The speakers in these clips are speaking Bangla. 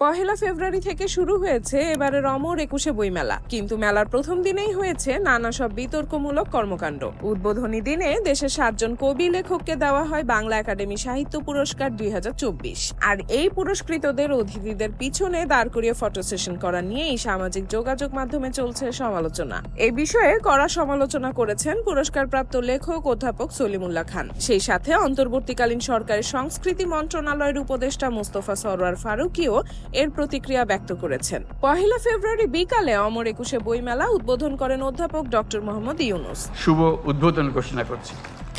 পহেলা ফেব্রুয়ারি থেকে শুরু হয়েছে এবারের অমর ২১শে বইমেলা, কিন্তু মেলার প্রথম দিনেই হয়েছে নানা সব বিতর্কমূলক কর্মকাণ্ড। উদ্বোধনী দিনে দেশের ৭ জন কবি লেখককে দেওয়া হয় বাংলা একাডেমি সাহিত্য পুরস্কার ২০২৪। আর এই পুরস্কৃতদের অতিথিদের পিছনে দাঁড় করিয়ে ফটো সেশন করা নিয়েই সামাজিক যোগাযোগ মাধ্যমে চলছে সমালোচনা। এই বিষয়ে কড়া সমালোচনা করেছেন পুরস্কারপ্রাপ্ত লেখক অধ্যাপক সলিমুল্লাহ খান। সেই সাথে অন্তর্বর্তীকালীন সরকারের সংস্কৃতি মন্ত্রণালয়ের উপদেষ্টা মোস্তফা সরওয়ার ফারুকীও এর প্রতিক্রিয়া ব্যক্ত করেছেন। পহেলা ফেব্রুয়ারি বিকালে অমর ২১শে বইমেলা উদ্বোধন করেন অধ্যাপক ডক্টর মোহাম্মদ ইউনুস। শুভ উদ্বোধন ঘোষণা করছি।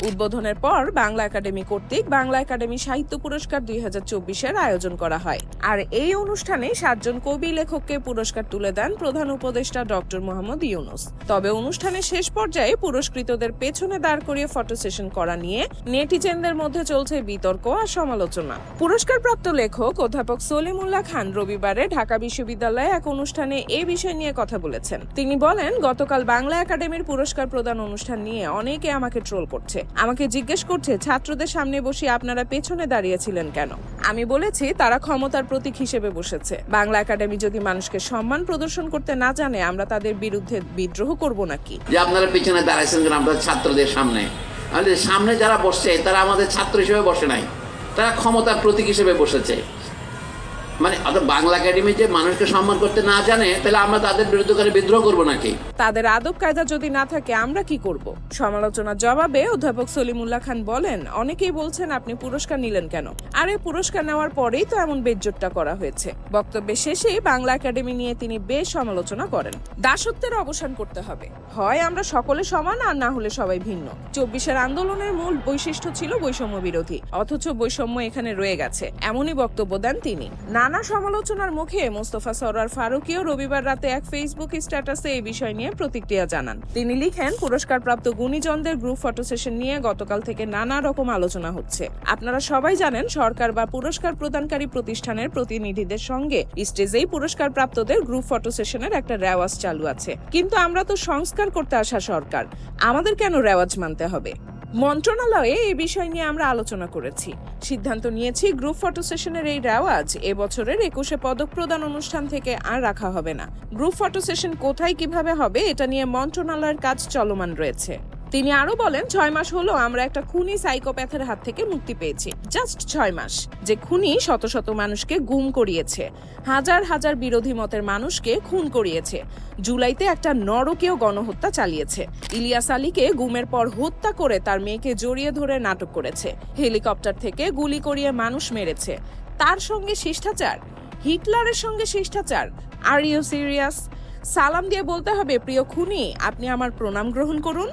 উদ্বোধনের পর বাংলা একাডেমি কর্তৃক বাংলা একাডেমি সাহিত্য পুরস্কার ২০২৪-এর আয়োজন করা হয়। আর এই অনুষ্ঠানে ৭ জন কবি লেখককে পুরস্কার তুলে দেন প্রধান উপদেষ্টা ডক্টর মোহাম্মদ ইউনুস। তবে অনুষ্ঠানের শেষ পর্যায়ে পুরস্কৃতদের পেছনে দাঁড় করিয়ে ফটো সেশন করা নিয়ে নেটিজেনদের মধ্যে চলছে বিতর্ক আর সমালোচনা। পুরস্কারপ্রাপ্ত লেখক অধ্যাপক সলিমুল্লাহ খান রবিবারে ঢাকা বিশ্ববিদ্যালয়ে এক অনুষ্ঠানে এই বিষয় নিয়ে কথা বলেছেন। তিনি বলেন, গতকাল বাংলা একাডেমির পুরস্কার প্রদান অনুষ্ঠান নিয়ে অনেকে আমাকে ট্রোল করছে, আমাকে জিজ্ঞেস করছে ছাত্রদের সামনে বসে আপনারা পেছনে দাঁড়িয়েছিলেন কেন। আমি বলেছি তারা ক্ষমতার প্রতীক হিসেবে বসেছে। বাংলা একাডেমি যদি মানুষকে সম্মান প্রদর্শন করতে না জানে, আমরা তাদের বিরুদ্ধে বিদ্রোহ করব নাকি? যে আপনারা পেছনে দাঁড়াইছেন কেন আমরা ছাত্রদের সামনে? সামনে যারা বসছে তারা আমাদের ছাত্র হিসেবে বসে নাই, তারা ক্ষমতার প্রতীক হিসেবে বসেছে। মানে বাংলা একাডেমি যে মানুষকে সম্মান করতে না জানে, তাহলে আমরা তাদের বিরুদ্ধে করে বিদ্রোহ করবো নাকি? তাদের আদব কায়দা যদি না থাকে আমরা কি করব? সমালোচনার জবাবে অধ্যাপক সলিমুল্লাহ খান বলেন, অনেকেই বলছেন আপনি পুরস্কার নিলেন কেন? আরে পুরস্কার নেওয়ার পরেই তো এমন বেজ্জতটা করা হয়েছে। বক্তব্যের শেষে বাংলা একাডেমি নিয়ে তিনি বেশ সমালোচনা করেন। দাসত্বের অবসান করতে হবে, হয় আমরা সকলে সমান আর না হলে সবাই ভিন্ন। ২৪-এর আন্দোলনের মূল বৈশিষ্ট্য ছিল বৈষম্য বিরোধী, অথচ বৈষম্য এখানে রয়ে গেছে, এমনই বক্তব্য দেন তিনি। নানা সমালোচনার মুখে মোস্তফা সরওয়ার ফারুকীও রবিবার রাতে এক ফেসবুক স্ট্যাটাসে এই বিষয় নিয়ে প্রতিক্রিয়া জানান। তিনি লিখেন, পুরস্কারপ্রাপ্ত গুণীজনদের গ্রুপ ফটো সেশন নিয়ে গতকাল থেকে নানা রকম আলোচনা হচ্ছে। আপনারা সবাই জানেন, সরকার বা পুরস্কার প্রদানকারী প্রতিষ্ঠানের প্রতিনিধিদের সঙ্গে স্টেজেই পুরস্কার প্রাপ্তদের গ্রুপ ফটো সেশনের একটা রেওয়াজ চালু আছে। কিন্তু আমরা তো সংস্কার করতে আসা সরকার, আমাদের কেন রেওয়াজ মানতে হবে? মন্ত্রণালয়ে এই বিষয় নিয়ে আমরা আলোচনা করেছি, সিদ্ধান্ত নিয়েছি গ্রুপ ফটো সেশনের এই রেওয়াজ এবছরের ২১শে পদক প্রদান অনুষ্ঠান থেকে আর রাখা হবে না। গ্রুপ ফটো সেশন কোথায় কিভাবে হবে এটা নিয়ে মন্ত্রণালয়ের কাজ চলমান রয়েছে। তিনি আরো বলেন, ৬ মাস হলো আমরা একটা খুনি সাইকোপ্যাথের হাত থেকে মুক্তি পেয়েছি। জাস্ট ৬ মাস। যে খুনি শত শত মানুষকে গুম করিয়েছে, হাজার হাজার বিরোধী মতের মানুষকে খুন করিয়েছে, জুলাইতে একটা নরকীয় গণহত্যা চালিয়েছে, ইলিয়াস আলীকে গুমের পর হত্যা করে তার মেয়েকে জড়িয়ে ধরে নাটক করেছে, হেলিকপ্টার থেকে গুলি করিয়ে মানুষ মেরেছে, তার সঙ্গে শিষ্টাচার, হিটলারের সঙ্গে শিষ্টাচার। Are you serious? সালাম দিয়ে বলতে হবে, প্রিয় খুনি, আপনি আমার প্রণাম গ্রহণ করুন।